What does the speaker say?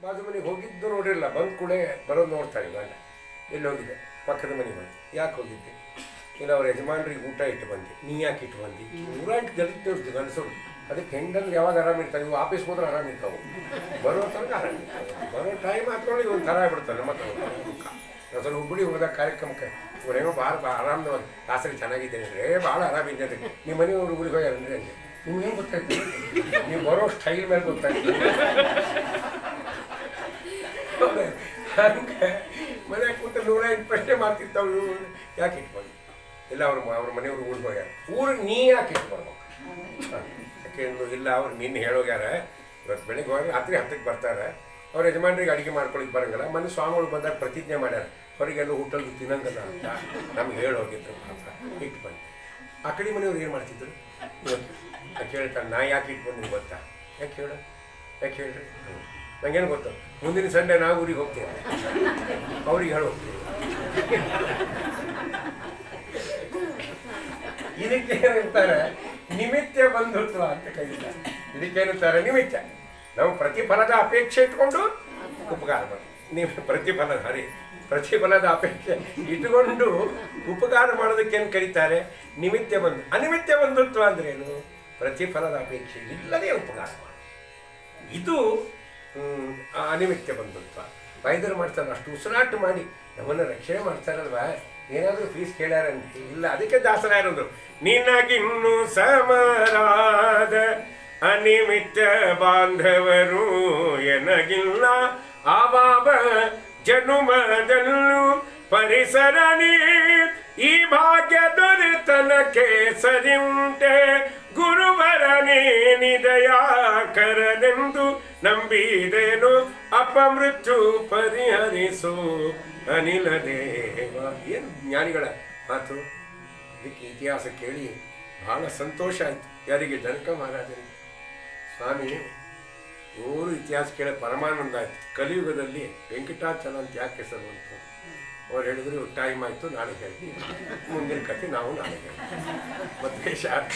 ಬಾಜು ಮನೆಗೆ ಹೋಗಿದ್ದು ನೋಡಿರಲ್ಲ, ಬಂದು ಕೂಡ ಬರೋದು ನೋಡ್ತಾಳೆ ಗಂಡ. ಎಲ್ಲಿ ಹೋಗಿದೆ? ಪಕ್ಕದ ಮನೆಗೆ ಬಂದು. ಯಾಕೆ ಹೋಗಿದ್ದೆ? ಇಲ್ಲ ಅವ್ರ ಯಜಮಾನ್ರಿಗೆ ಊಟ ಇಟ್ಟು ಬಂದೆ. ನೀ ಯಾಕೆ ಇಟ್ಟು ಬಂದು? ನೂರಾಂಟು ಜಲ್ದಿ ಗಂಡಸೋರು. ಅದಕ್ಕೆ ಹೆಂಡಂದ್ರೆ ಯಾವಾಗ ಆರಾಮಿರ್ತಾರೆ, ನೀವು ಆಫೀಸ್ ಹೋದ್ರೆ ಆರಾಮಿರ್ತಾವೆ, ಬರೋ ತನಕ ಆರಾಮಿರ್ತಾವೆ. ಬರೋ ಟೈಮ್ ಹಾಕೊಂಡು ಇವ್ ಥರ ಆಗ್ಬಿಡ್ತಾರೆ. ಮತ್ತೆ ನಾವು ಸ್ವಲ್ಪ ಹುಬ್ಬಳ್ಳಿ ಹೋದಾಗ ಕಾರ್ಯಕ್ರಮಕ್ಕೆ ಇವರೇನೋ ಭಾಳ ಆರಾಮದವ್ರು, ದಾಸರಿ ಚೆನ್ನಾಗಿದ್ದೇನೆ ರೇ, ಭಾಳ ಆರಾಮಿದ್ದೇನೆ. ನಿಮ್ಮ ಮನೆಯವ್ರು ಊರಿಗೆ ಹೋಗ್ಯಾರಂದ್ರೆ ಅಂದೆ. ನಿಮ್ಗೇನು ಗೊತ್ತಾಯ್ತು? ನೀವು ಬರೋ ಸ್ಟೈಲ್ ಮೇಲೆ ಗೊತ್ತಾಯ್ತು. ಹಂಗೆ ಮನೆ ಕೂತ 108 ಪ್ರಶ್ನೆ ಮಾಡ್ತಿರ್ತಾವೆ. ಯಾಕೆ ಇಟ್ಬಂದು? ಇಲ್ಲ ಅವ್ರ ಮನೆಯವ್ರು ಊರಿಗೆ ಹೋಗ್ಯಾರ. ಊರಿಗೆ ನೀ ಯಾಕೆ ಇಟ್ಬರ್ಬೇಕು? ಯಾಕೆಂದು ಇಲ್ಲ ಅವ್ರು ನಿನ್ನ ಹೇಳೋಗ್ಯಾರ, ಇವತ್ತು ಬೆಳಿಗ್ಗೆ ಹೋಗಿ ರಾತ್ರಿ 10ಕ್ಕೆ ಬರ್ತಾರೆ. ಅವ್ರ ಯಜಮಾನ್ರಿಗೆ ಅಡುಗೆ ಮಾಡ್ಕೊಳಿಕ್ಕೆ ಬರೋಂಗಿಲ್ಲ. ಮನೆ ಸ್ವಾಮಿಗಳು ಬಂದಾಗ ಪ್ರತಿಜ್ಞೆ ಮಾಡ್ಯಾರ, ಹೊರಗೆಲ್ಲ ಹೋಟೆಲ್ ತಿನ್ನಂಗಲ್ಲ ಅಂತ ನಮ್ಗೆ ಹೇಳೋಗಿದ್ರು. ಇಟ್ಟು ಬಂದೆ. ಆ ಕಡೆ ಮನೆಯವ್ರು ಏನು ಮಾಡ್ತಿದ್ರು? ಇವತ್ತು ಕೇಳ್ತಾರೆ, ನಾ ಯಾಕೆ ಇಟ್ಟು ಬಂದಿನಿ ಗೊತ್ತಾ? ಯಾಕೆ ಹೇಳ್ರಿ? ನಂಗೇನು ಗೊತ್ತು, ಮುಂದಿನ ಸಂಡೇ ನಾವು ಊರಿಗೆ ಹೋಗ್ತೀವಿ, ಅವ್ರಿಗೆ ಹೇಳಿ ಹೋಗ್ತೀವಿ. ಇದಕ್ಕೇನಿರ್ತಾರೆ? ನಿಮಿತ್ತ ಬಂಧುತ್ವ ಅಂತ ಕರೀತಾರೆ. ಇದಕ್ಕೇನಿರ್ತಾರೆ? ನಿಮಿತ್ತ. ನಾವು ಪ್ರತಿಫಲದ ಅಪೇಕ್ಷೆ ಇಟ್ಕೊಂಡು ಉಪಕಾರ ಮಾಡಿ, ನೀವು ಪ್ರತಿಫಲದ ಅಪೇಕ್ಷೆ ಇಟ್ಟುಕೊಂಡು ಉಪಕಾರ ಮಾಡೋದಕ್ಕೇನು ಕರೀತಾರೆ? ನಿಮಿತ್ತ ಬಂಧು. ಅನಿಮಿತ್ತ ಬಂಧುತ್ವ ಅಂದ್ರೆ ಏನು? ಪ್ರತಿಫಲದ ಅಪೇಕ್ಷೆ ಇಲ್ಲದೇ ಉಪಕಾರ ಮಾಡಿ, ಇದು ಅನಿಮಿತ್ಯ ಬಂಧುತ್ವ. ವೈದ್ಯರು ಮಾಡ್ತಾರೆ, ಅಷ್ಟು ಉಸಿರಾಟ ಮಾಡಿ ನಮ್ಮನ್ನು ರಕ್ಷಣೆ ಮಾಡ್ತಾರಲ್ವ, ಏನಾದರೂ ಫೀಸ್ ಕೇಳ್ಯಾರಂತೆ ಇಲ್ಲ. ಅದಕ್ಕೆ ದಾಸರಾಯರಂದ್ರು, ನಿನಗಿನ್ನು ಸಮರಾದ ಅನಿಮಿತ್ತ ಬಾಂಧವರು ಎನಗಿಲ್ಲ ಆವಾವ ಜನುಮದಲ್ಲೂ ಪರಿಸರ ನೀ ಈ ಭಾಗ್ಯ ದೊರೆತನಕ್ಕೆ ಸರಿ ಉಂಟೆ ಗುರುವರನೇ ನಿದಯಾಕರನೆಂದು ನಂಬಿದೇನು ಅಪಮೃತ್ಯು ಪರಿಹರಿಸು ಅನಿಲ ದೇವ. ಏನು ಜ್ಞಾನಿಗಳ ಮಾತು. ಅದಕ್ಕೆ ಇತಿಹಾಸ ಕೇಳಿ ಬಹಳ ಸಂತೋಷ ಆಯಿತು. ಯಾರಿಗೆ? ಜನಕ ಮಹಾರಾಜರಿಗೆ. ಸ್ವಾಮಿ ನೂರು ಇತಿಹಾಸ ಕೇಳಿ ಪರಮಾನಂದ ಆಯಿತು. ಕಲಿಯುಗದಲ್ಲಿ ವೆಂಕಟಾಚಲ ಅಂತ ಯಾಕೆ ಹೆಸರು ಅಂತ ಅವ್ರು ಹೇಳಿದ್ರು, ಟೈಮ್ ಆಯಿತು, ನಾಳೆ ಹೇಳ್ತೀವಿ. ಮುಂದಿನ ಕಥೆ ನಾವು ನಾಳೆ ಹೇಳ್ತೀವಿ. ಮತ್ತೆ ಶಾರ್ಟ್